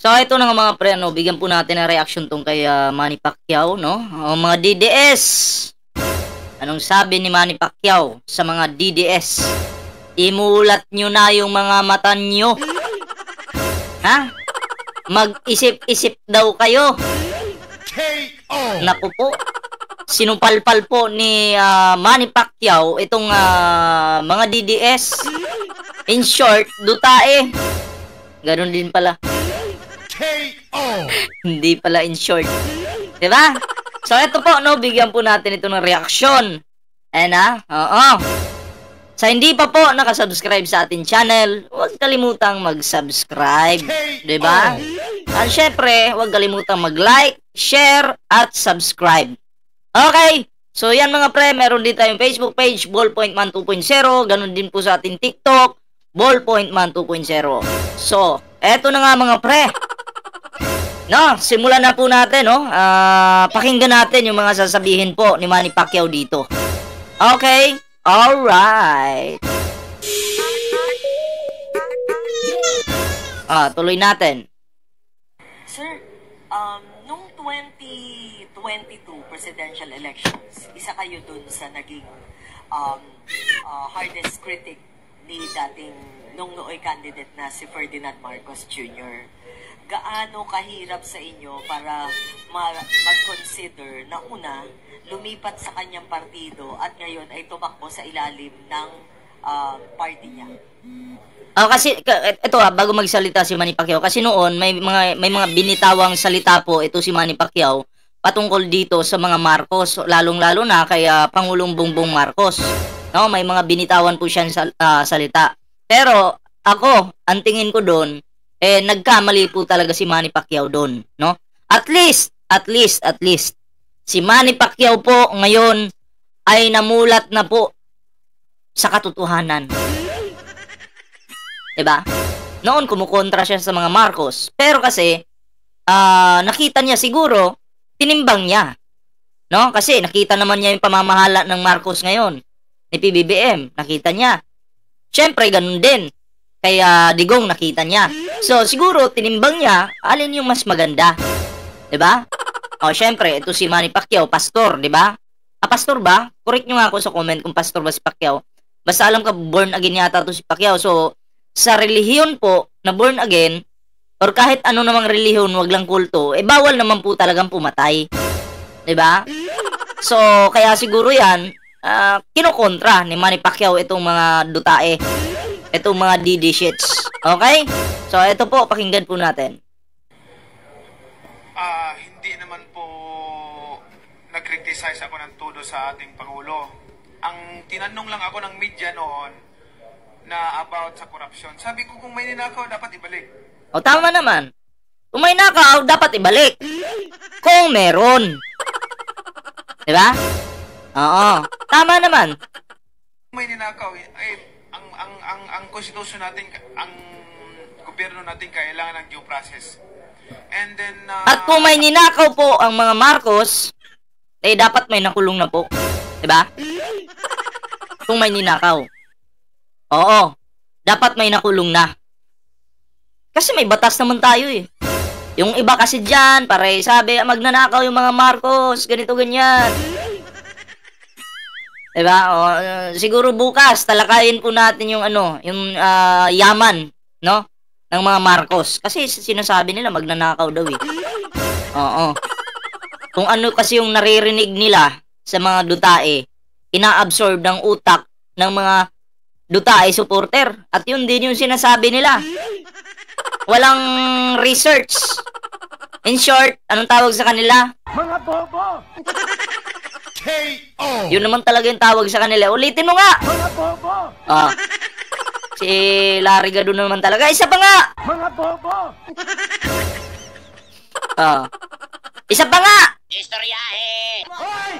So, ito na nga mga pre, no, bigyan po natin ng reaction tong kay Manny Pacquiao, no? O mga DDS. Anong sabi ni Manny Pacquiao sa mga DDS? Imulat nyo na yung mga mata nyo. Ha? Mag-isip-isip daw kayo. Naku po. Sinupalpal po ni Manny Pacquiao itong mga DDS. In short, dutae. Ganun din pala. Hindi pala in short. Diba? So, ito po, no, bigyan po natin ito ng reaksyon. Ayan oo. Sa hindi pa po nakasubscribe sa ating channel, huwag kalimutang mag-subscribe. Diba? At syempre, huwag kalimutang mag-like, share, at subscribe. Okay. So, yan mga pre, meron din tayong Facebook page, Ballpointman 2.0. Ganun din po sa ating TikTok, Ballpointman 2.0. So, eto na nga mga pre. No, simulan na po natin, no? Pakinggan natin yung mga sasabihin po ni Manny Pacquiao dito. Okay? Alright. Tuloy natin. Sir, nung 2022 presidential elections, isa kayo dun sa naging hardest critic ni dating nung nooy candidate na si Ferdinand Marcos Jr. Gaano kahirap sa inyo para mag-consider na una, lumipat sa kanyang partido at ngayon ay tumakbo sa ilalim ng party niya? Kasi ito bago magsalita si Manny Pacquiao, kasi noon may mga binitawang salita po ito si Manny Pacquiao patungkol dito sa mga Marcos, lalong-lalo na kay Pangulong Bongbong Marcos. No, may mga binitawan po siyang salita. Pero ako, ang tingin ko doon, nagkamali po talaga si Manny Pacquiao doon, no? At least si Manny Pacquiao po ngayon ay namulat na po sa katotohanan. 'Di ba? Noon kumukontra siya sa mga Marcos, pero kasi nakita niya siguro, tinimbang niya. No? Kasi nakita naman niya yung pamamahala ng Marcos ngayon, ni PBBM, nakita niya. Siyempre ganun din. Kaya Digong nakita niya. So, siguro, tinimbang niya, alin yung mas maganda. 'Di ba? Syempre, ito si Manny Pacquiao, pastor, 'di ba? Pastor ba? Correct nyo nga ako sa comment kung pastor ba si Pacquiao. Basta alam ka, born again yata to si Pacquiao. So, sa relihiyon po, na born again, or kahit ano namang relihiyon, wag lang kulto, bawal naman po talagang pumatay. 'Di ba? So, kaya siguro yan, kinokontra ni Manny Pacquiao itong mga dutae. Itong mga DD shits. Okay? So, ito po, pakinggan po natin. Hindi naman po nag-criticize ako ng todo sa ating Pangulo. Ang tinanong lang ako ng media noon na about sa korupsyon. Sabi ko, kung may ninakaw, dapat ibalik. Tama naman. Kung may nakaw, dapat ibalik. Kung meron. Diba? Oo. Tama naman. Kung may ninakaw, ang konstitusyon natin, ang gobyerno natin kailangan ng due process. And then at kung may ninakaw po ang mga Marcos, dapat may nakulong na po. 'Di ba? Kung may ninakaw. Oo. Dapat may nakulong na. Kasi may batas naman tayo eh. Yung iba kasi diyan, pare, sabi magnanakaw yung mga Marcos, ganito ganyan. Diba? Siguro bukas talakayin po natin yung yung yaman, no? Ng mga Marcos. Kasi sinasabi nila magnanakaw daw eh. Oo. Kung ano kasi yung naririnig nila sa mga dutae, ina-absorb ng utak ng mga dutae supporter. At yun din yung sinasabi nila. Walang research. In short, anong tawag sa kanila? Mga bobo! Yun naman talaga yung tawag sa kanila. Ulitin mo nga! Mga bobo! Si Larry Gado naman talaga. Isa pa nga! Mga bobo! Isa pa nga! Istoryahe! Hoy!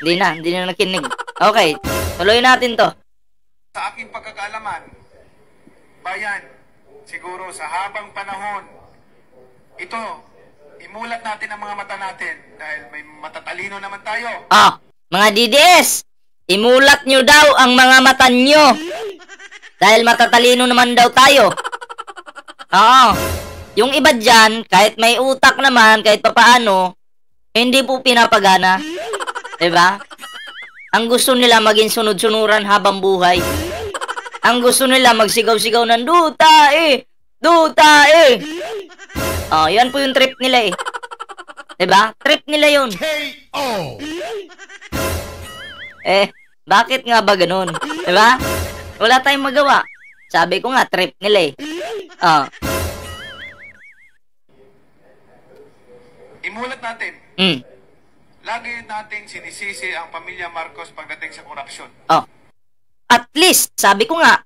Hindi na nakinig. Okay, tuloy natin to. sa aking pagkakaalaman, bayan, siguro sa habang panahon, ito, imulat natin ang mga mata natin dahil may matatalino naman tayo. Mga DDS, imulat nyo daw ang mga mata nyo. Dahil matatalino naman daw tayo. Oo. Yung iba dyan, kahit may utak naman, kahit papaano, hindi po pinapagana. Diba? Ang gusto nila maging sunod-sunuran habang buhay. Ang gusto nila magsigaw-sigaw ng duta eh! Duta eh! Oh, yan po yung trip nila eh. Diba? Trip nila yun. Eh, bakit nga ba ganun? Diba? Wala tayong magawa. Sabi ko nga, trip nila eh. Oh. Imulat natin. Lagi nating sinisisi ang pamilya Marcos pagdating sa korupsyon. Oh. At least, sabi ko nga,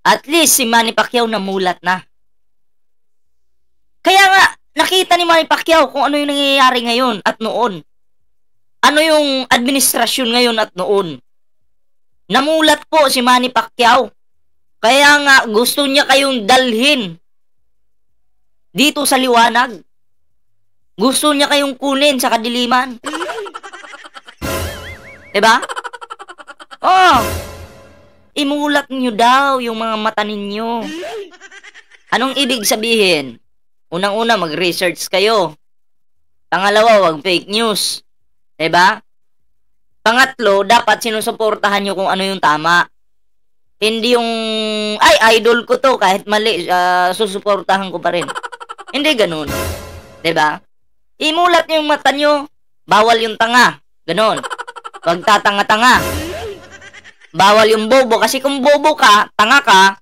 at least si Manny Pacquiao namulat na. Kaya nga, nakita ni Manny Pacquiao kung ano yung nangyayari ngayon at noon. Ano yung administrasyon ngayon at noon. Namulat po si Manny Pacquiao. Kaya nga, gusto niya kayong dalhin dito sa liwanag. Gusto niya kayong kunin sa kadiliman. Diba? Oh, imulat niyo daw yung mga mata ninyo. Anong ibig sabihin? Unang-una, mag-research kayo. Pangalawa, wag fake news. Diba? Pangatlo, dapat sinusuportahan nyo kung ano yung tama. Hindi yung, ay, idol ko to, kahit mali, susuportahan ko pa rin. Hindi ganun. Diba? Imulat nyo yung mata nyo. Bawal yung tanga. Ganun. Wag tatanga-tanga. Bawal yung bobo. Kasi kung bobo ka, tanga ka,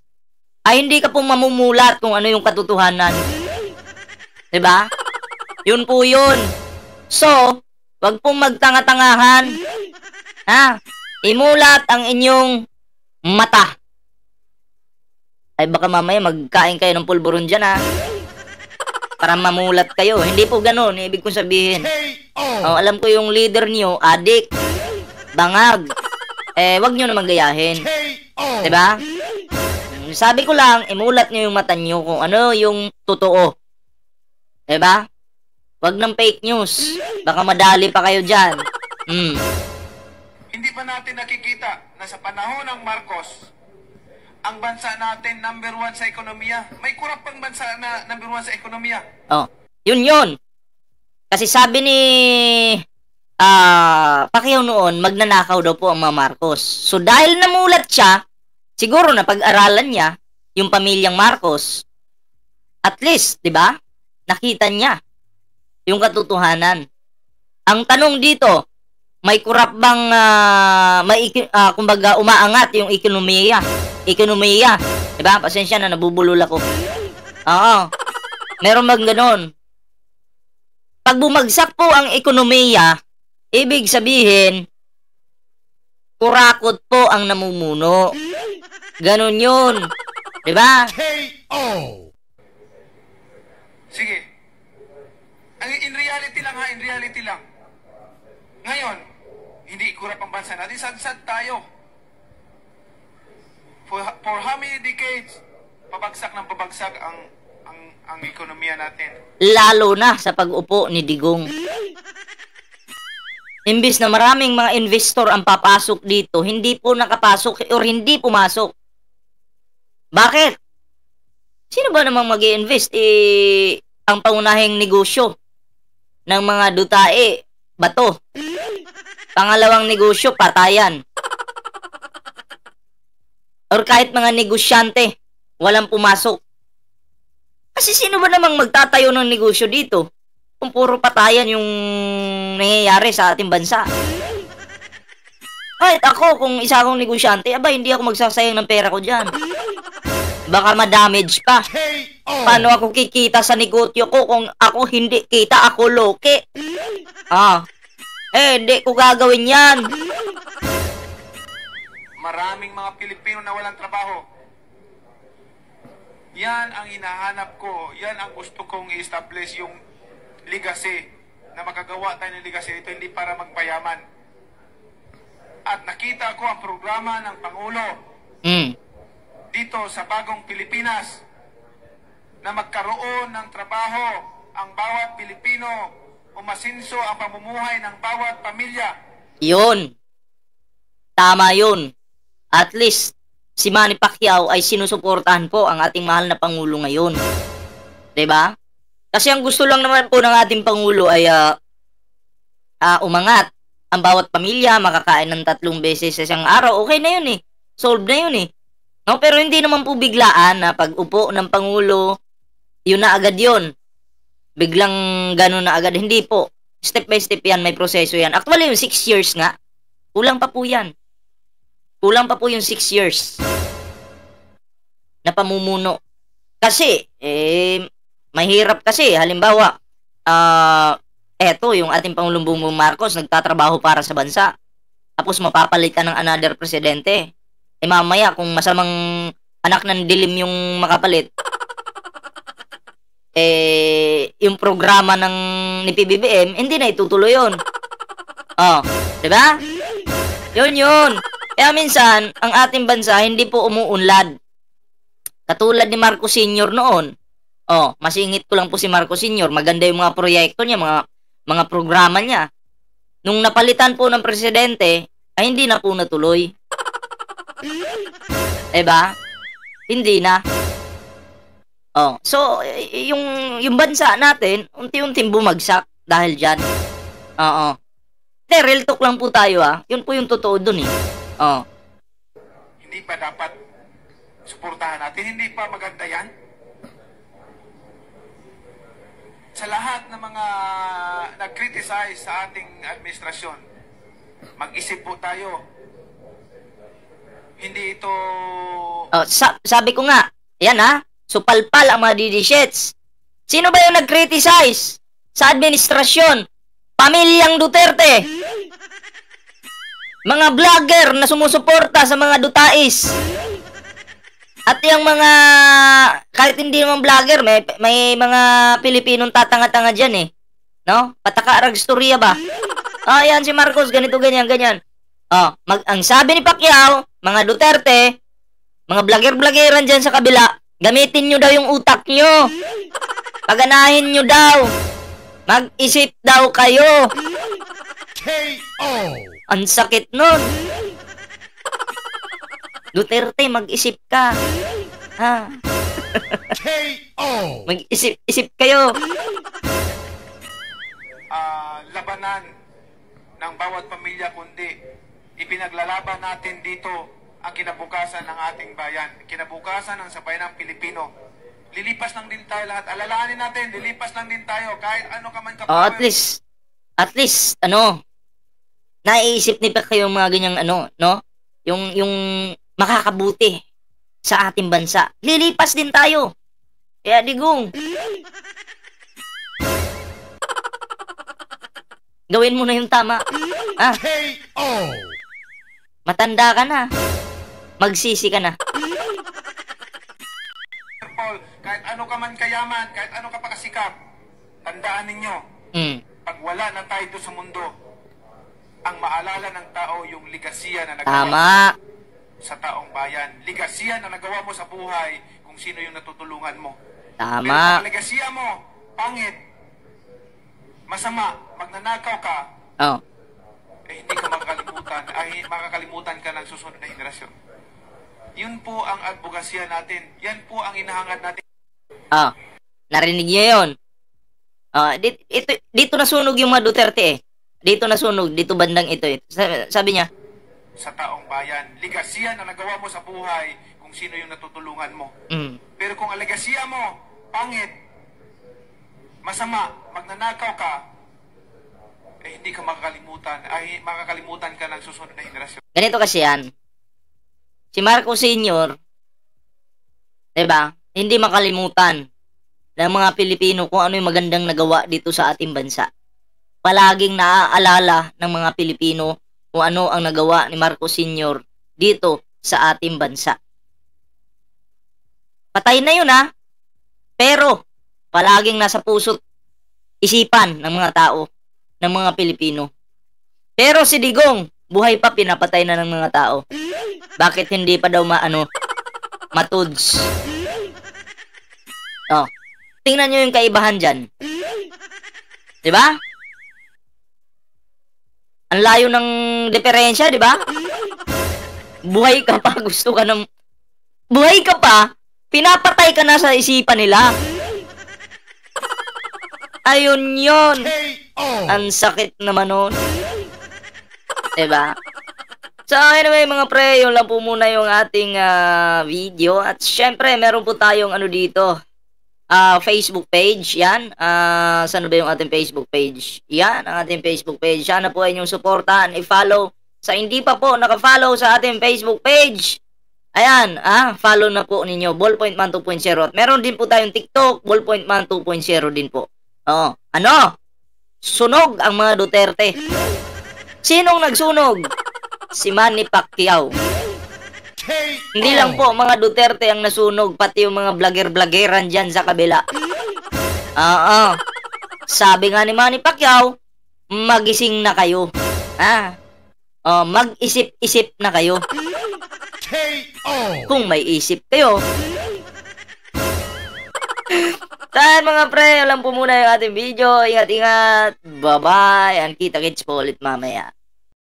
ay hindi ka po mamumulat kung ano yung katotohanan. Diba? Yun po yun. So, wag pong magtanga-tangahan. Ha? Imulat ang inyong mata. Ay baka mamaya magkain kayo ng pulburon dyan, ha? Para mamulat kayo. Hindi po ganun. Ibig kong sabihin. Oh, alam ko yung leader niyo, adik, bangag. Wag nyo naman gayahin. Diba? Sabi ko lang, imulat nyo yung mata nyo kung ano yung totoo. Diba? Wag ng fake news. Baka madali pa kayo dyan. Hindi pa natin nakikita na sa panahon ng Marcos, ang bansa natin number 1 sa ekonomiya. May kurap pang bansa na number 1 sa ekonomiya. Oh, yun. Kasi sabi ni Pacquiao noon, magnanakaw daw po ang mga Marcos. So dahil namulat siya, siguro na pag-aralan niya yung pamilyang Marcos. At least, 'di ba? Nakita niya yung katotohanan. Ang tanong dito, may kurap bang kumbaga umaangat yung ekonomiya? Ekonomiya, 'di ba? Pasensya na, nabubulol ako. Oo. Meron bang ganoon? Pag bumagsak po ang ekonomiya, ibig sabihin, kurakot po ang namumuno. Ganon yun. Diba? Sige. In reality lang ha, in reality lang. Ngayon, hindi kurap ang bansa natin, sad-sad tayo. For how many decades, pabagsak ng pabagsak ang ekonomiya natin. Lalo na sa pag-upo ni Digong. Imbis na maraming mga investor ang papasok dito, hindi po nakapasok or hindi pumasok. Bakit? Sino ba namang mag-i-invest? Ang pangunahing negosyo ng mga dutae, bato. Pangalawang negosyo, patayan. Or kahit mga negosyante, walang pumasok. Kasi sino ba namang magtatayo ng negosyo dito kung puro patayan yung nangyayari sa ating bansa? Kahit ako, kung isa akong negosyante, hindi ako magsasayang ng pera ko dyan. Baka ma-damage pa. Paano ako kikita sa negosyo ko kung ako hindi kita, ako loke? Hindi ko gagawin yan. Maraming mga Pilipino na walang trabaho. Yan ang hinahanap ko. Yan ang gusto kong i-establish, yung legacy. Na makagawa tayo ng legacy. Ito hindi para magpayaman. At nakita ko ang programa ng Pangulo dito sa bagong Pilipinas na magkaroon ng trabaho ang bawat Pilipino, umasinso ang pamumuhay ng bawat pamilya. Yun. Tama yun. At least, si Manny Pacquiao ay sinusuportahan po ang ating mahal na Pangulo ngayon. 'Di ba? Kasi ang gusto lang naman po ng ating Pangulo ay umangat. Ang bawat pamilya makakain ng 3 beses sa isang araw. Okay na 'yun eh. Solved na 'yun eh. No, pero hindi naman po biglaan na pag-upo ng Pangulo, 'yun na agad 'yun. Biglang gano'n na agad. Hindi po. Step by step 'yan, may proseso 'yan. Actually, yung 6 years nga, kulang pa po 'yan. Kulang pa po yung 6 years na pamumuno. Kasi, mahirap kasi. Halimbawa, eto, yung ating Pangulong Bongbong Marcos, nagtatrabaho para sa bansa. Tapos mapapalitan ng another presidente. Mamaya, kung masamang anak ng dilim yung makapalit, yung programa ni PBBM, hindi na itutuloy yun. Oh, diba? Yun. Kaya minsan, ang ating bansa hindi po umuunlad. Katulad ni Marcos Sr. noon. Oh, masingit ko lang po si Marcos Sr. Maganda yung mga proyekto niya, mga programa niya. Nung napalitan po ng presidente, ay hindi na po natuloy. Diba? Hindi na. Oh, so yung bansa natin unti-unting bumagsak dahil diyan. Oo. Real talk lang po tayo Yun po yung totoo dun eh. Oh. Hindi pa dapat suportahan natin? Hindi pa maganda yan? Sa lahat ng mga nag-criticize sa ating administrasyon, mag-isip po tayo. Hindi ito... Oh, sabi ko nga, yan supalpal ang mga didishets. Sino ba yung nag-criticize sa administrasyon? Pamilyang Duterte. Mga vlogger na sumusuporta sa mga Dutais. At yung mga, kahit hindi naman vlogger, may mga Pilipinong tatanga-tanga dyan eh. No? Pataka-arag storya ba? Yan si Marcos, ganito, ganyan. Ang sabi ni Pacquiao, mga Duterte, mga vlogger-vloggeran dyan sa kabila, gamitin nyo daw yung utak nyo. Paganahin nyo daw. Mag-isip daw kayo. KO! Ang sakit nun. Duterte, mag-isip ka. KO! Mag-isip kayo. Labanan ng bawat pamilya, kundi ipinaglalaban natin dito ang kinabukasan ng ating bayan, kinabukasan ng sabayan ng Pilipino. Lilipas lang din tayo lahat. Alalahanin natin, lilipas lang din tayo kahit ano ka man at least, naiisip ni pa kayo mga ganyang no? Yung makakabuti sa ating bansa. Lilipas din tayo. Kaya digong. Gawin mo na yung tama. KO! Matanda ka na. Magsisi ka na. Paul, kahit ano ka man kayaman, kahit ano ka pa kasikap, tandaan ninyo, pag wala na tayo doon sa mundo, ang maalala ng tao yung ligasiya na nagawa sa taong bayan. Ligasiya na nagawa mo sa buhay kung sino yung natutulungan mo. Tama. Pero kung ligasiya mo, pangit, masama, magnanakaw ka, hindi ka makakalimutan ka ng susunod na henerasyon. Yun po ang advogasya natin. Yan po ang inahangad natin. Narinig niyo yun. Dito nasunog yung mga Duterte eh. Dito nasunog, dito bandang ito eh. Sabi niya, sa taong bayan, ligasiya na nagawa mo sa buhay kung sino yung natutulungan mo. Pero kung ang ligasiya mo, pangit, masama, magnanakaw ka, hindi ka makakalimutan ka ng susunod na henerasyon. Ganito kasi yan. Si Marcos Sr., diba, hindi makalimutan ng mga Pilipino kung ano yung magandang nagawa dito sa ating bansa. Palaging naaalala ng mga Pilipino kung ano ang nagawa ni Marcos Sr. dito sa ating bansa. Patay na yun pero palaging nasa puso't isipan ng mga tao, ng mga Pilipino. Pero si Digong, buhay pa, pinapatay na ng mga tao. Bakit hindi pa daw matuds? Tingnan nyo yung kaibahan dyan. Diba? Ang layo ng diferensya, diba? Buhay ka pa, gusto ka ng... Buhay ka pa, pinapatay ka na sa isipan nila. Ayun yun. KO. Ang sakit naman nun. Diba? So anyway mga pre, yun lang po muna yung ating video. At syempre, meron po tayong ano dito, Facebook page. Yan. Saan ba yung ating Facebook page? Yan, ang ating Facebook page. Sana po ay inyong supportahan, i-follow. Sa hindi pa po naka-follow sa ating Facebook page, ayan, follow na po ninyo, Ballpoint Man 2.0. At meron din po tayong TikTok, Ballpoint Man 2.0 din po. Ano? Sunog ang mga Duterte. Sinong nagsunog? Si Manny Pacquiao. Hindi lang po mga Duterte ang nasunog, pati yung mga vlogger-vloggeran dyan sa kabila. Sabi nga ni Manny Pacquiao, magising na kayo. Mag-isip-isip na kayo. KO. Kung may isip kayo. Saan mga pre, alam po muna yung ating video. Ingat-ingat. Bye-bye. And kita-kits po ulit mamaya.